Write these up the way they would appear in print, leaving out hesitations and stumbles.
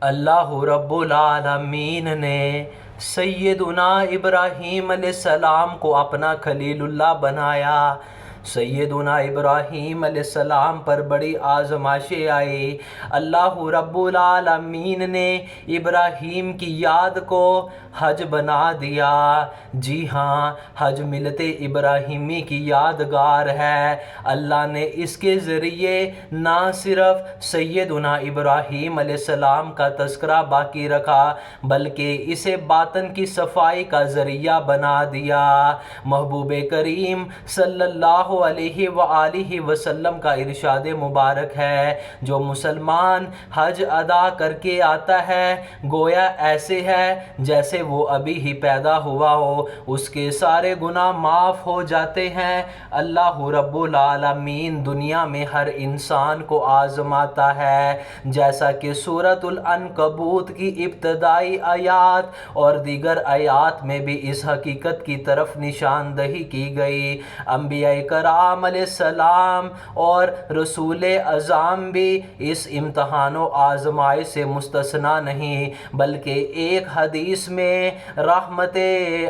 اللہ رب العالمین نے سیدنا ابراہیم علیہ السلام کو اپنا خلیل اللہ بنایا۔ سیدنا ابراہیم علیہ السلام پر بڑی آزمائشیں آئی۔ اللہ رب العالمین نے ابراہیم کی یاد کو حج بنا دیا۔ جی ہاں، حج ملت ابراہیمی کی یادگار ہے۔ اللہ نے اس کے ذریعے نہ صرف سیدنا ابراہیم علیہ السلام کا تذکرہ باقی رکھا بلکہ اسے باطن کی صفائی کا ذریعہ بنا دیا۔ محبوب کریم صلی اللہ علیہ وآلہ وسلم کا ارشاد مبارک ہے، جو مسلمان حج ادا کر کے آتا ہے گویا ایسے ہے جیسے وہ ابھی ہی پیدا ہوا ہو، اس کے سارے گناہ معاف ہو جاتے ہیں۔ اللہ رب العالمین دنیا میں ہر انسان کو آزماتا ہے، جیسا کہ سورۃ العنکبوت کی ابتدائی آیات اور دیگر آیات میں بھی اس حقیقت کی طرف نشاندہی کی گئی۔ انبیاء کرام علیہ السلام اور رسول اعظام بھی اس امتحان و آزمائش سے مستثنیٰ نہیں، بلکہ ایک حدیث میں رحمت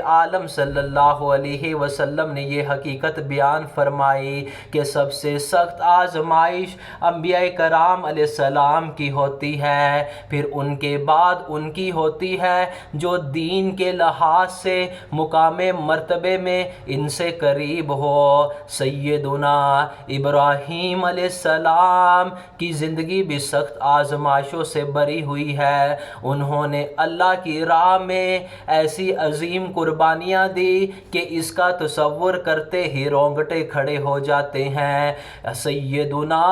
عالم صلی اللہ علیہ وسلم نے یہ حقیقت بیان فرمائی کہ سب سے سخت آزمائش انبیاء کرام علیہ السلام کی ہوتی ہے، پھر ان کے بعد ان کی ہوتی ہے جو دین کے لحاظ سے مقام مرتبے میں ان سے قریب ہو۔ سیدنا ابراہیم علیہ السلام کی زندگی بھی سخت آزمائشوں سے بری ہوئی ہے۔ انہوں نے اللہ کی راہ میں ایسی عظیم قربانیاں دی کہ اس کا تصور کرتے ہی رونگٹے کھڑے ہو جاتے ہیں۔ سیدنا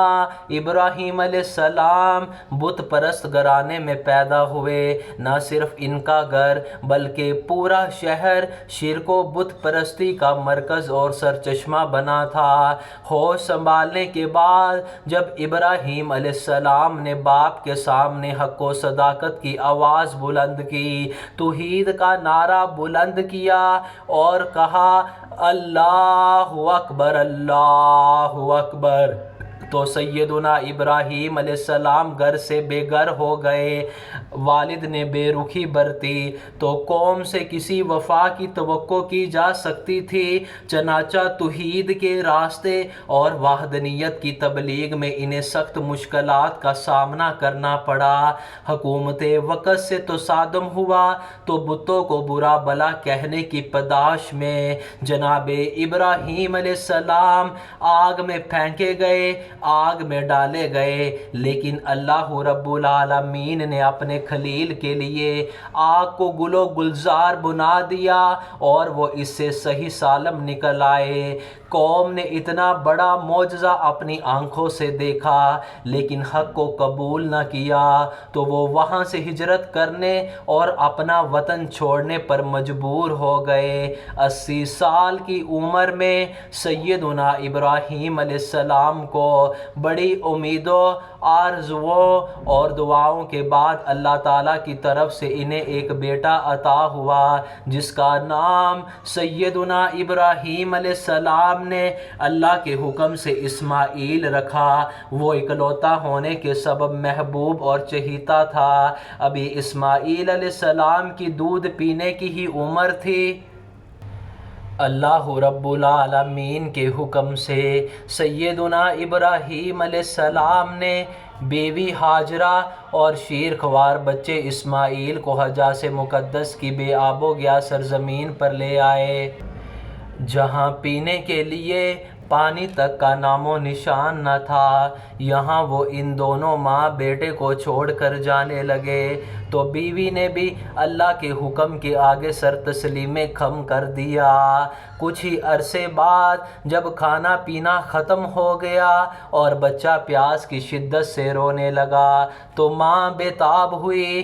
ابراہیم علیہ السلام بت پرست گھرانے میں پیدا ہوئے۔ نہ صرف ان کا گھر بلکہ پورا شہر شرک و بت پرستی کا مرکز اور سرچشمہ بنا تھا۔ ہوش سنبھالنے کے بعد جب ابراہیم علیہ السلام نے باپ کے سامنے حق و صداقت کی آواز بلند کی، توحید کا نعرہ بلند کیا اور کہا اللہ اکبر اللہ اکبر، تو سیدنا ابراہیم علیہ السلام گھر سے بے گھر ہو گئے۔ والد نے بے رخی برتی تو قوم سے کسی وفا کی توقع کی جا سکتی تھی، چنانچہ توحید کے راستے اور وحدانیت کی تبلیغ میں انہیں سخت مشکلات کا سامنا کرنا پڑا۔ حکومت وقت سے تصادم ہوا تو بتوں کو برا بھلا کہنے کی پاداش میں جناب ابراہیم علیہ السلام آگ میں پھینکے گئے، آگ میں ڈالے گئے، لیکن اللہ رب العالمین نے اپنے خلیل کے لیے آگ کو گل و گلزار بنا دیا اور وہ اس سے صحیح سالم نکل آئے۔ قوم نے اتنا بڑا معجزہ اپنی آنکھوں سے دیکھا لیکن حق کو قبول نہ کیا تو وہ وہاں سے ہجرت کرنے اور اپنا وطن چھوڑنے پر مجبور ہو گئے۔ 80 سال کی عمر میں سیدنا ابراہیم علیہ السلام کو بڑی امیدوں، آرزوؤں اور دعاؤں کے بعد اللہ تعالیٰ کی طرف سے انہیں ایک بیٹا عطا ہوا جس کا نام سیدنا ابراہیم علیہ السلام نے اللہ کے حکم سے اسماعیل رکھا۔ وہ اکلوتا ہونے کے سبب محبوب اور چہیتا تھا۔ ابھی اسماعیل علیہ السلام کی دودھ پینے کی ہی عمر تھی۔ اللہ رب العالمین کے حکم سے سیدنا ابراہیم علیہ السلام نے بیوی ہاجرہ اور شیرخوار بچے اسماعیل کو حجاز مقدس کی بے آب و گیا سرزمین پر لے آئے، جہاں پینے کے لیے پانی تک کا نام و نشان نہ تھا۔ یہاں وہ ان دونوں ماں بیٹے کو چھوڑ کر جانے لگے تو بیوی نے بھی اللہ کے حکم کے آگے سر تسلیم خم کر دیا۔ کچھ ہی عرصے بعد جب کھانا پینا ختم ہو گیا اور بچہ پیاس کی شدت سے رونے لگا تو ماں بے تاب ہوئی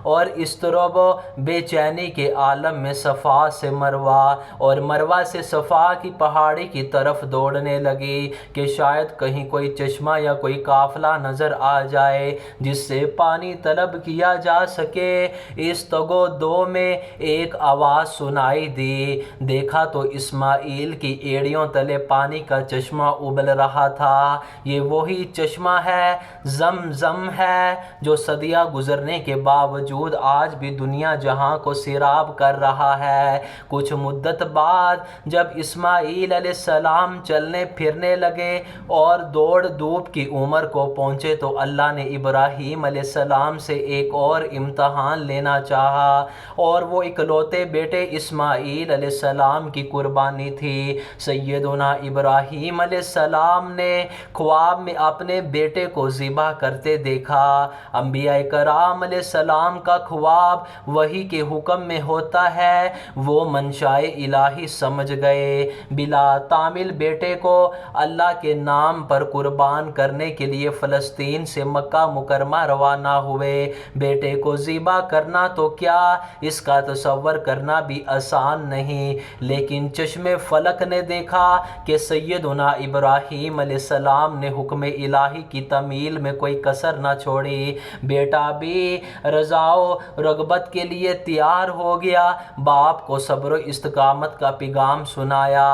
اور اضطراب و بے چینی کے عالم میں صفا سے مروہ اور مروہ سے صفا کی پہاڑی کی طرف دوڑنے لگی کہ شاید کہیں کوئی چشمہ یا کوئی قافلہ نظر آ جائے جس سے پانی طلب کیا جا سکے۔ اس تگو دو میں ایک آواز سنائی دی، دیکھا تو اسماعیل کی ایڑیوں تلے پانی کا چشمہ ابل رہا تھا۔ یہ وہی چشمہ ہے، زمزم ہے، جو صدیاں گزرنے کے باوجود آج بھی دنیا جہاں کو سیراب کر رہا ہے۔ کچھ مدت بعد جب اسماعیل علیہ السلام چلنے پھرنے لگے اور دوڑ دھوپ کی عمر کو پہنچے تو اللہ نے ابراہیم علیہ السلام سے ایک اور امتحان لینا چاہا، اور وہ اکلوتے بیٹے اسماعیل علیہ السلام کی قربانی تھی۔ سیدنا ابراہیم علیہ السلام نے خواب میں اپنے بیٹے کو ذبح کرتے دیکھا۔ انبیاء کرام علیہ السلام کا خواب وحی کے حکم میں ہوتا ہے، وہ منشائے الہی سمجھ گئے، بلا تعمیل بیٹے کو اللہ کے نام پر قربان کرنے کے لیے فلسطین سے مکہ مکرمہ روانہ ہوئے۔ بیٹے کو ذبح کرنا تو کیا، اس کا تصور کرنا بھی آسان نہیں، لیکن چشم فلک نے دیکھا کہ سیدنا ابراہیم علیہ السلام نے حکم الہی کی تعمیل میں کوئی کسر نہ چھوڑی۔ بیٹا بھی رضا و رغبت کے لیے تیار ہو گیا، باپ کو صبر و استقامت کا پیغام سنایا،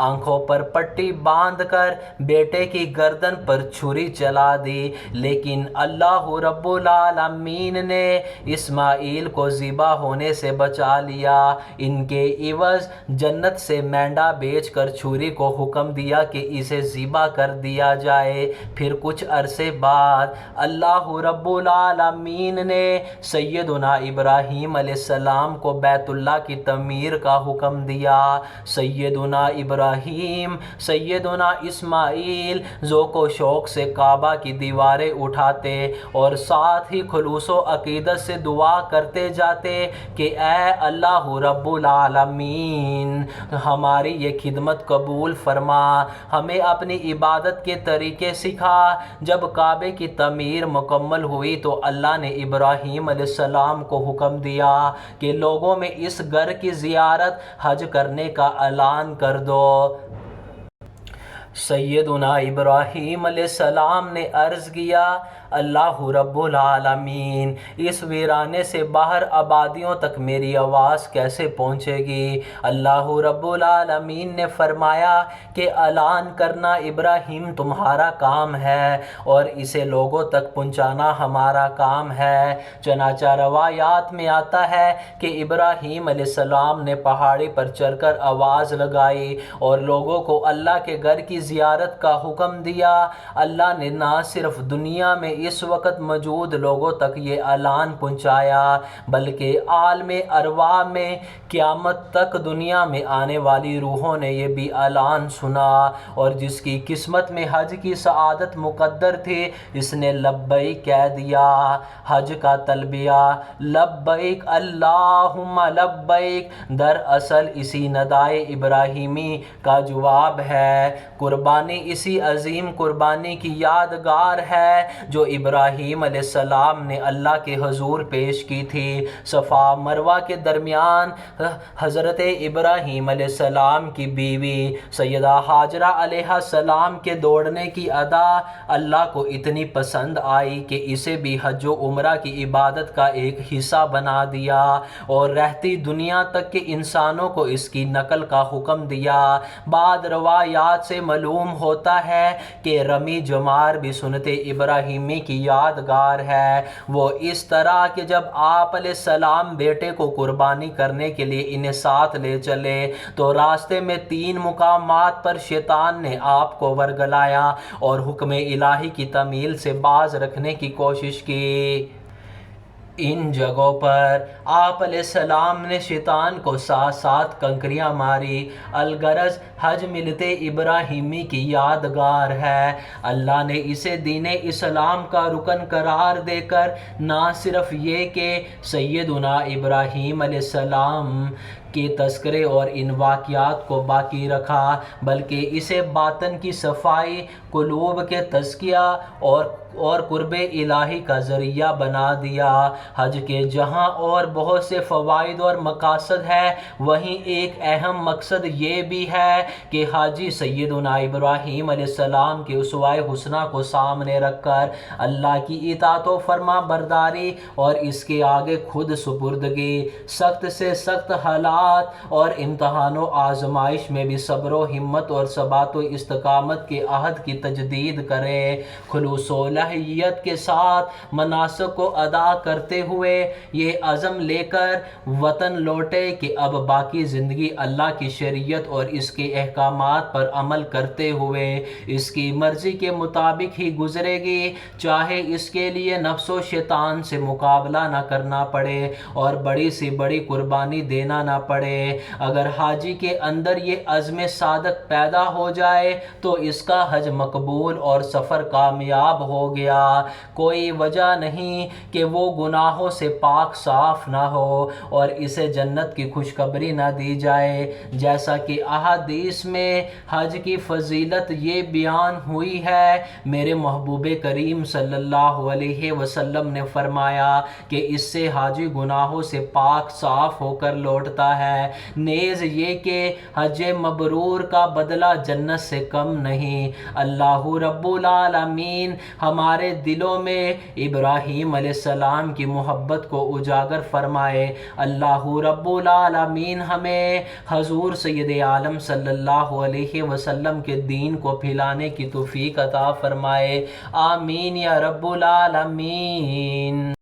آنکھوں پر پٹی باندھ کر بیٹے کی گردن پر چھری چلا دی، لیکن اللہ رب العالمین نے اسماعیل کو ذبح ہونے سے بچا لیا۔ ان کے عوض جنت سے مینڈا بیچ کر چھری کو حکم دیا کہ اسے ذبح کر دیا جائے۔ پھر کچھ عرصے بعد اللہ رب العالمین نے سیدنا ابراہیم علیہ السلام کو بیت اللہ کی تعمیر کا حکم دیا۔ سیدنا ابراہیم، سیدنا اسماعیل ذوق و شوق سے کعبہ کی دیواریں اٹھاتے اور ساتھ ہی خلوص و عقیدت سے دعا کرتے جاتے کہ اے اللہ رب العالمین، ہماری یہ خدمت قبول فرما، ہمیں اپنی عبادت کے طریقے سکھا۔ جب کعبے کی تعمیر مکمل ہوئی تو اللہ نے ابراہیم علیہ السلام کو حکم دیا کہ لوگوں میں اس گھر کی زیارت حج کرنے کا اعلان کر دو۔ سیدنا ابراہیم علیہ السلام نے عرض کیا، اللہ رب العالمین، اس ویرانے سے باہر آبادیوں تک میری آواز کیسے پہنچے گی؟ اللہ رب العالمین نے فرمایا کہ اعلان کرنا ابراہیم تمہارا کام ہے اور اسے لوگوں تک پہنچانا ہمارا کام ہے۔ چنانچہ روایات میں آتا ہے کہ ابراہیم علیہ السلام نے پہاڑی پر چڑھ کر آواز لگائی اور لوگوں کو اللہ کے گھر کی زیارت کا حکم دیا۔ اللہ نے نہ صرف دنیا میں اس وقت موجود لوگوں تک یہ اعلان پہنچایا بلکہ عالم ارواح میں قیامت تک دنیا میں آنے والی روحوں نے یہ بھی اعلان سنا، اور جس کی قسمت میں حج کی سعادت مقدر تھی اس نے لبیک کہہ دیا۔ حج کا تلبیہ لبیک اللہم لبیک دراصل اسی ندائے ابراہیمی کا جواب ہے۔ قربانی اسی عظیم قربانی کی یادگار ہے جو ابراہیم علیہ السلام نے اللہ کے حضور پیش کی تھی۔ صفا مروہ کے درمیان حضرت ابراہیم علیہ السلام کی بیوی سیدہ ہاجرہ علیہ السلام کے دوڑنے کی ادا اللہ کو اتنی پسند آئی کہ اسے بھی حج و عمرہ کی عبادت کا ایک حصہ بنا دیا اور رہتی دنیا تک کے انسانوں کو اس کی نقل کا حکم دیا۔ بعض روایات سے معلوم ہوتا ہے کہ رمی جمار بھی سنت ابراہیمی کی یادگار ہے، وہ اس طرح کہ جب آپ علیہ السلام بیٹے کو قربانی کرنے کے لیے انہیں ساتھ لے چلے تو راستے میں 3 مقامات پر شیطان نے آپ کو ورگلایا اور حکم الہی کی تعمیل سے باز رکھنے کی کوشش کی۔ ان جگہوں پر آپ علیہ السلام نے شیطان کو 7 کنکریاں ماری۔ الغرض حج ملت ابراہیمی کی یادگار ہے۔ اللہ نے اسے دین اسلام کا رکن قرار دے کر نہ صرف یہ کہ سیدنا ابراہیم علیہ السلام کے تذکرے اور ان واقعات کو باقی رکھا، بلکہ اسے باطن کی صفائی، قلوب کے تزکیہ اور قرب الہی کا ذریعہ بنا دیا۔ حج کے جہاں اور بہت سے فوائد اور مقاصد ہیں، وہیں ایک اہم مقصد یہ بھی ہے کہ حاجی سیدنا ابراہیم علیہ السلام کے اسوہ حسنہ کو سامنے رکھ کر اللہ کی اطاعت و فرما برداری اور اس کے آگے خود سپردگی، سخت سے سخت حالات اور امتحان و آزمائش میں بھی صبر و ہمت اور ثبات و استقامت کے عہد کی تجدید کرے، خلوص و لحیت کے ساتھ مناسک کو ادا کرتے ہوئے یہ عزم لے کر وطن لوٹے کہ اب باقی زندگی اللہ کی شریعت اور اس کے احکامات پر عمل کرتے ہوئے اس کی مرضی کے مطابق ہی گزرے گی، چاہے اس کے لیے نفس و شیطان سے مقابلہ نہ کرنا پڑے اور بڑی سی بڑی قربانی دینا نہ پڑے۔ اگر حاجی کے اندر یہ عزم صادق پیدا ہو جائے تو اس کا حج مقبول اور سفر کامیاب ہو گیا، کوئی وجہ نہیں کہ وہ گناہوں سے پاک صاف نہ ہو اور اسے جنت کی خوشخبری نہ دی جائے، جیسا کہ احادیث میں حج کی فضیلت یہ بیان ہوئی ہے۔ میرے محبوب کریم صلی اللہ علیہ وسلم نے فرمایا کہ اس سے حاجی گناہوں سے پاک صاف ہو کر لوٹتا ہے، نیز یہ کہ حج مبرور کا بدلہ جنت سے کم نہیں۔ اللہ رب العالمین ہمارے دلوں میں ابراہیم علیہ السلام کی محبت کو اجاگر فرمائے۔ اللہ رب العالمین ہمیں حضور سید عالم صلی اللہ علیہ وسلم کے دین کو پھیلانے کی توفیق عطا فرمائے، آمین یا رب العالمین۔